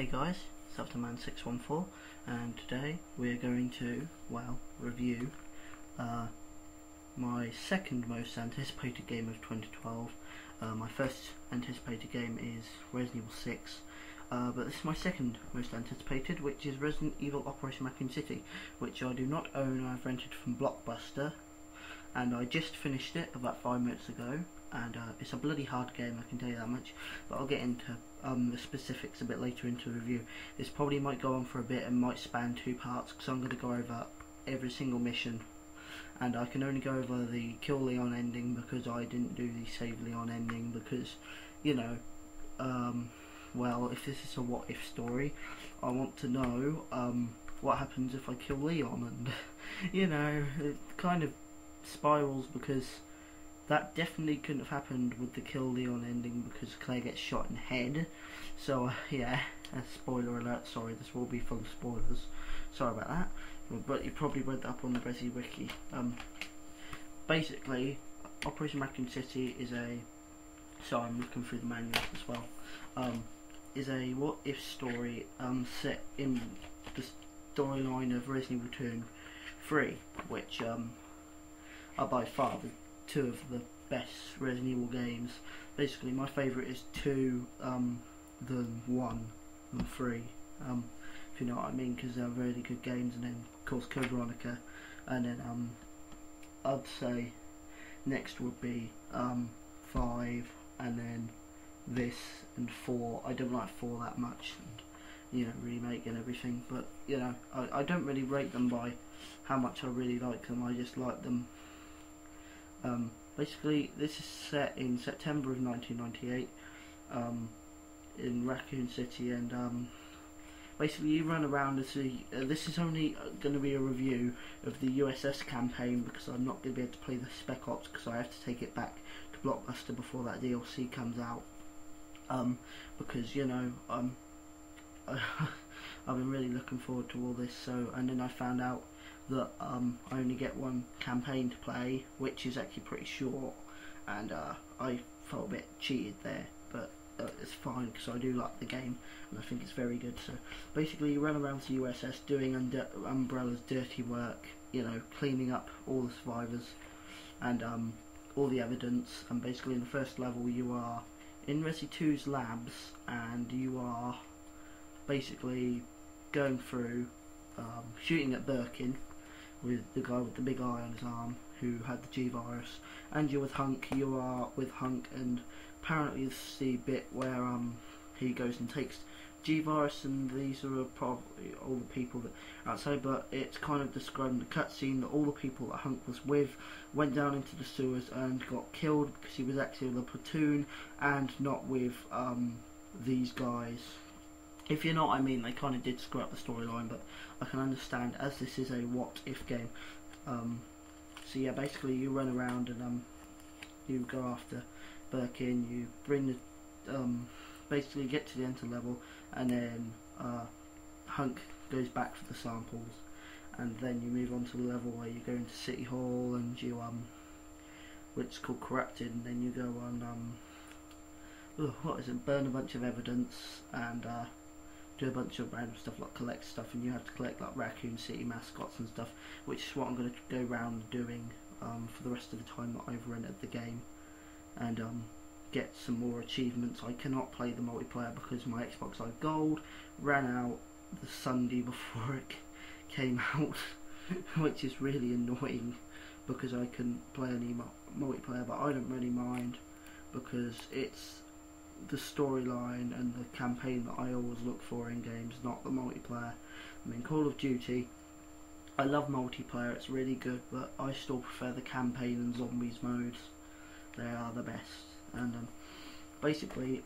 Hey guys, it's Afterman614 and today we're going to, review my second most anticipated game of 2012. My first anticipated game is Resident Evil 6, but this is my second most anticipated, which is Resident Evil Operation Raccoon City, which I do not own. I've rented from Blockbuster and I just finished it about 5 minutes ago, and it's a bloody hard game, I can tell you that much, but I'll get into the specifics a bit later into the review. This probably might go on for a bit and might span 2 parts, because I'm going to go over every single mission, and I can only go over the Kill Leon ending because I didn't do the Save Leon ending, because, you know, if this is a what if story, I want to know what happens if I kill Leon, and you know, it kind of spirals, because that definitely couldn't have happened with the Kill Leon ending, because Claire gets shot in the head. So yeah, spoiler alert, sorry, this will be full of spoilers, sorry about that, but you probably read that up on the Resi Wiki. Basically, Operation Raccoon City is sorry, I'm looking through the manual as well, is a what if story set in the storyline of Resident Evil 2 and 3, which are by far the 2 of the best Resident Evil games. Basically, my favourite is 2 than 1 and 3, if you know what I mean, because they're really good games. And then of course Code Veronica, and then I'd say next would be 5, and then this and 4. I don't like 4 that much, and you know, remake and everything, but you know, I don't really rate them by how much I really like them, I just like them. Basically, this is set in September of 1998 in Raccoon City, and basically you run around and see. This is only going to be a review of the USS campaign, because I'm not going to be able to play the Spec Ops, because I have to take it back to Blockbuster before that DLC comes out. Because you know, I've been really looking forward to all this. So, and then I found out that I only get 1 campaign to play, which is actually pretty short, and I felt a bit cheated there, but it's fine, because I do like the game and I think it's very good. So basically you run around the USS doing Umbrella's dirty work, you know, cleaning up all the survivors and all the evidence. And basically in the first level you are in Resi 2's labs, and you are basically going through shooting at Birkin, with the guy with the big eye on his arm who had the G-virus, and you're with Hunk. You are with Hunk, and apparently it's the bit where he goes and takes G-virus, and these are probably all the people that are outside, but it's kind of describing the cutscene that all the people that Hunk was with went down into the sewers and got killed, because he was actually with a platoon and not with these guys. If you know what I mean, they kind of did screw up the storyline, but I can understand, as this is a what-if game. So yeah, basically you run around and you go after Birkin, you bring the, basically get to the enter level, and then Hunk goes back for the samples, and then you move on to the level where you go into City Hall, and you, which is called Corrupted, and then you go on, burn a bunch of evidence, and do a bunch of random stuff like collect stuff, and you have to collect like Raccoon City mascots and stuff, which is what I'm going to go around doing for the rest of the time that I've rented the game, and get some more achievements. I cannot play the multiplayer because my Xbox Live Gold ran out the Sunday before it came out, which is really annoying, because I couldn't play any multiplayer, but I don't really mind, because it's the storyline and the campaign that I always look for in games, not the multiplayer. I mean, Call of Duty, I love multiplayer, it's really good, but I still prefer the campaign and zombies modes. They are the best. And basically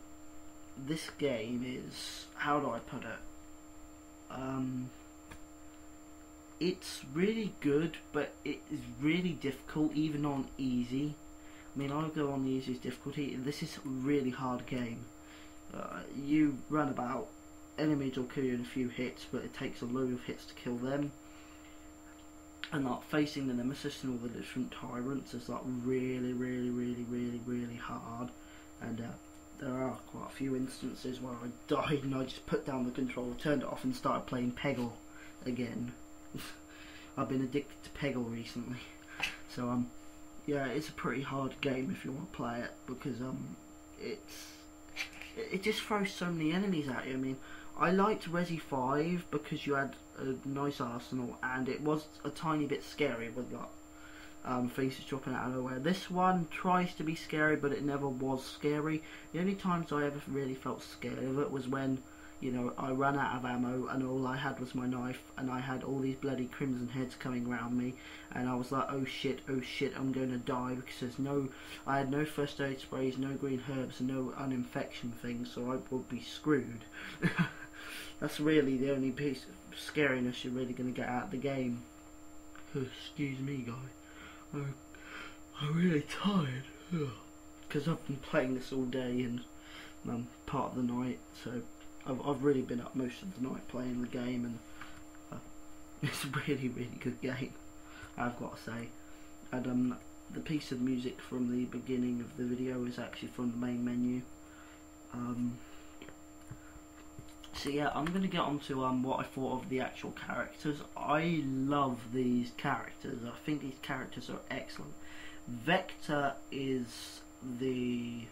this game is, how do I put it, it's really good, but it is really difficult even on easy. I mean, I'll go on the easiest difficulty. This is a really hard game. You run about, enemies will kill you in a few hits, but it takes a load of hits to kill them. And like facing the nemesis and all the different tyrants is like really hard. And there are quite a few instances where I died and I just put down the controller, turned it off and started playing Peggle again. I've been addicted to Peggle recently. So yeah, it's a pretty hard game if you want to play it, because it just throws so many enemies at you. I mean, I liked Resi 5 because you had a nice arsenal and it was a tiny bit scary with that things just dropping out of nowhere. This one tries to be scary, but it never was scary. The only times I ever really felt scared of it was when, you know, I ran out of ammo and all I had was my knife and I had all these bloody crimson heads coming around me, and I was like, oh shit, I'm going to die, because I had no first aid sprays, no green herbs and no uninfection things, so I would be screwed. That's really the only piece of scariness you're really going to get out of the game. Excuse me, guys. I'm really tired because I've been playing this all day and part of the night, so I've really been up most of the night playing the game, and it's a really good game, I've got to say. And the piece of music from the beginning of the video is actually from the main menu. So yeah, I'm going to get on to what I thought of the actual characters. I love these characters. I think these characters are excellent. Vector is the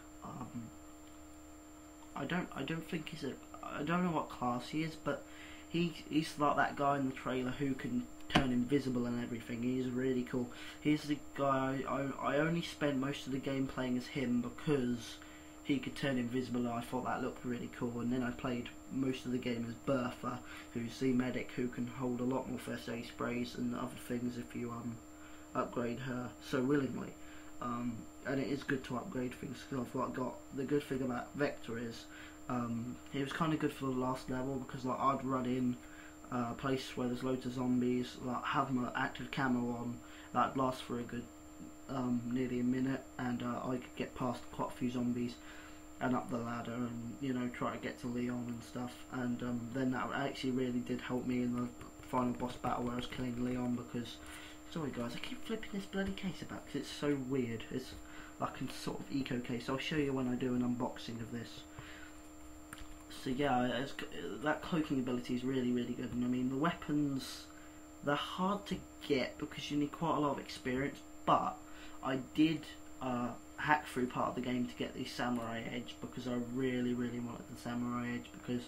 I don't think he's I don't know what class he is, but he's like that guy in the trailer who can turn invisible and everything. He's really cool. He's the guy I only spent most of the game playing as him because he could turn invisible, and I thought that looked really cool. And then I played most of the game as Bertha, who's the medic who can hold a lot more first aid sprays and other things if you upgrade her so willingly. And it is good to upgrade things, because I've got the good thing about Vector is he was kind of good for the last level, because like I'd run in a place where there's loads of zombies, like have my active camo on, that'd last for a good nearly a minute, and I could get past quite a few zombies and up the ladder and, you know, try to get to Leon and stuff. And then that actually really did help me in the final boss battle where I was killing Leon, because, sorry guys, I keep flipping this bloody case about because it's so weird. It's like a sort of eco case. I'll show you when I do an unboxing of this. So yeah, that cloaking ability is really good, and I mean the weapons, they're hard to get because you need quite a lot of experience, but I did hack through part of the game to get the Samurai Edge, because I really wanted the Samurai Edge, because,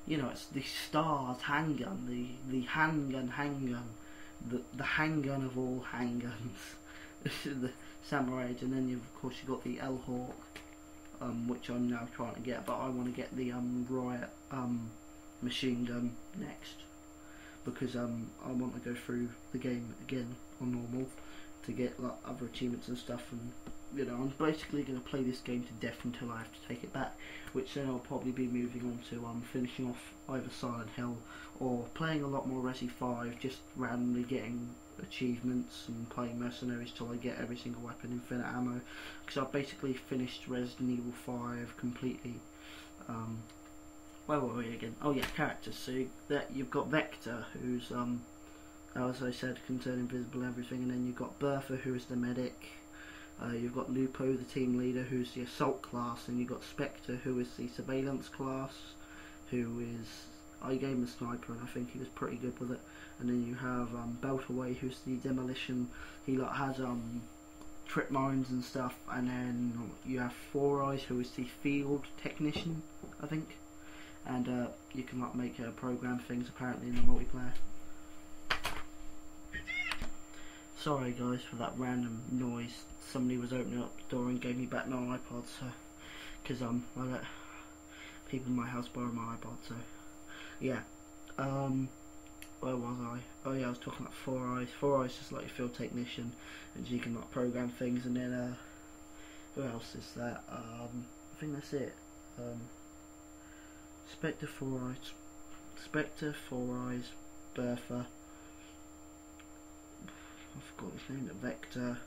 you know, it's the Stars handgun, the handgun, the handgun of all handguns. This is the Samurai Edge, and then of course you've got the L-Hawk, which I'm now trying to get, but I want to get the Riot machine gun next, because I want to go through the game again on normal to get like other achievements and stuff, and you know, I'm basically going to play this game to death until I have to take it back, which then I'll probably be moving on to finishing off either Silent Hill or playing a lot more Resi 5, just randomly getting achievements and playing Mercenaries till I get every single weapon, infinite ammo, because I've basically finished Resident Evil 5 completely. Where were we again? Oh yeah, characters. So that you've got Vector, who's as I said, can turn invisible and everything, and then you've got Bertha, who is the medic. You've got Lupo, the team leader, who's the assault class, and you've got Spectre, who is the surveillance class, who is, I gave him a sniper and I think he was pretty good with it. And then you have Beltaway, who's the demolition, he like has trip mines and stuff. And then you have Four Eyes, who is the field technician, I think, and you can like make program things apparently in the multiplayer. Sorry guys for that random noise. Somebody was opening up the door and gave me back my iPod, so because I let people in my house borrow my iPod, so yeah. Where was I? Oh yeah, I was talking about Four Eyes. Four Eyes is like a field technician, and you can like program things. And then who else is that? I think that's it. Spectre, Four Eyes, Bertha. I forgot his name, Vector,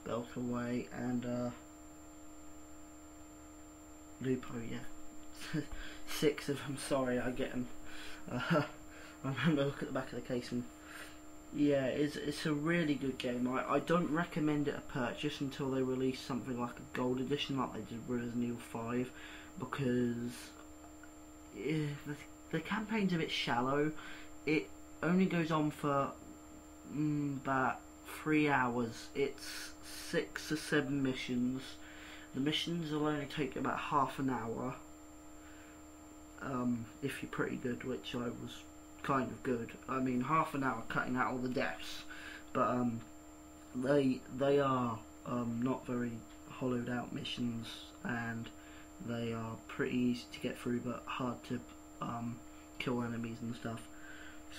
Beltaway, and Lupo, yeah. 6 of them, sorry, I get them. I remember look at the back of the case and Yeah, it's a really good game. I don't recommend it a purchase until they release something like a gold edition like they did with Resident Evil 5, because the campaign's a bit shallow. It only goes on for about 3 hours. It's 6 or 7 missions. The missions will only take about half an hour, if you're pretty good, which I was kind of good. I mean, half an hour cutting out all the deaths, but they are not very hollowed out missions, and they are pretty easy to get through, but hard to kill enemies and stuff.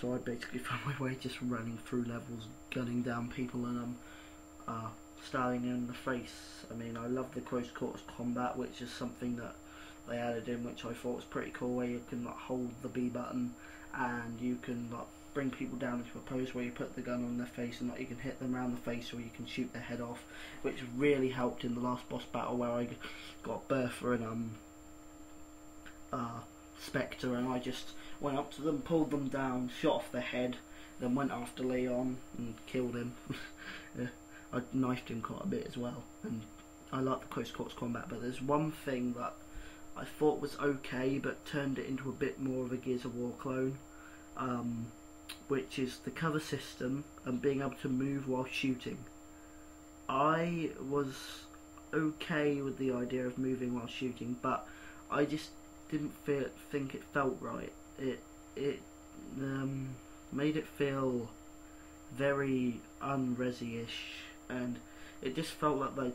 So I basically found my way just running through levels, gunning down people, and stabbing them in the face. I mean, I love the close quarters combat, which is something that they added in, which I thought was pretty cool, where you can like hold the B button and you can like bring people down into a pose where you put the gun on their face, and like you can hit them around the face or you can shoot their head off, which really helped in the last boss battle where I got Bertha and Spectre, and I just went up to them, pulled them down, shot off their head, then went after Leon and killed him. Yeah, I knifed him quite a bit as well, and I like the close quarters combat, but there's one thing that I thought was okay but turned it into a bit more of a Gears of War clone, which is the cover system and being able to move while shooting. I was okay with the idea of moving while shooting, but I just didn't think it felt right. It made it feel very un-Resi-ish, and it just felt like they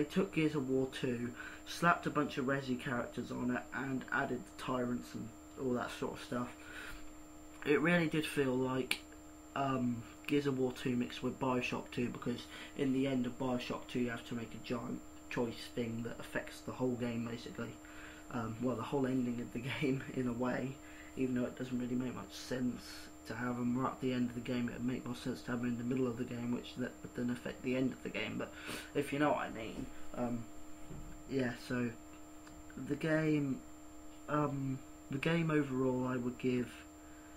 took Gears of War 2, slapped a bunch of Resi characters on it, and added the tyrants and all that sort of stuff. It really did feel like Gears of War 2 mixed with Bioshock 2, because in the end of Bioshock 2 you have to make a giant choice thing that affects the whole game basically. Well, the whole ending of the game in a way, even though it doesn't really make much sense to have them right at the end of the game. It would make more sense to have them in the middle of the game, which that would then affect the end of the game, but if you know what I mean. Yeah, so the game overall I would give,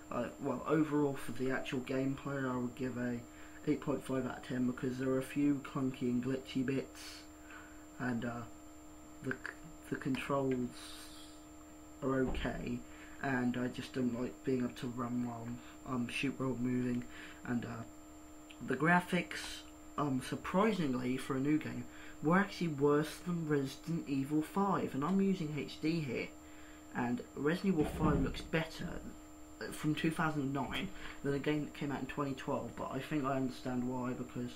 well, overall for the actual gameplay I would give a 8.5 out of 10, because there are a few clunky and glitchy bits, and the controls are okay, and I just don't like being able to run while shoot while moving, and the graphics, surprisingly for a new game, were actually worse than Resident Evil 5, and I'm using HD here, and Resident Evil 5 looks better from 2009 than a game that came out in 2012, but I think I understand why, because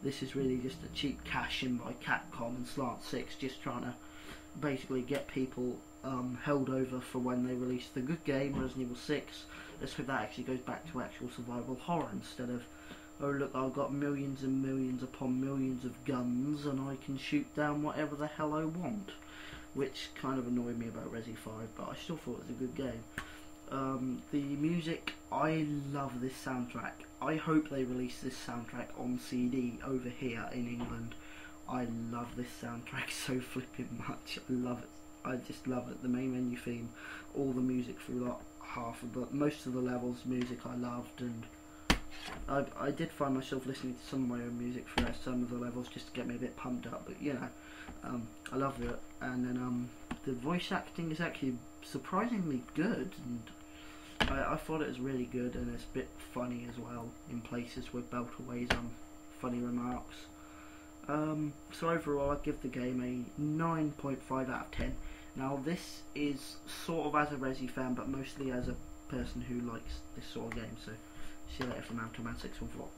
this is really just a cheap cash in by Capcom and Slant 6, just trying to basically get people held over for when they release the good game, Resident Evil 6. Let's hope that actually goes back to actual survival horror instead of, oh look, I've got millions and millions upon millions of guns and I can shoot down whatever the hell I want, which kind of annoyed me about Resi 5, but I still thought it was a good game. The music, I love this soundtrack. I hope they release this soundtrack on CD over here in England. I love this soundtrack so flipping much. I love it. I just love it. The main menu theme, all the music through like most of the levels, music I loved, and I did find myself listening to some of my own music for some of the levels just to get me a bit pumped up. But you know, I loved it. And then the voice acting is actually surprisingly good, and I thought it was really good, and it's a bit funny as well in places with Belterway's funny remarks. So overall I'd give the game a 9.5 out of 10. Now this is sort of as a Resi fan, but mostly as a person who likes this sort of game. So see you later from Mountain Man 614.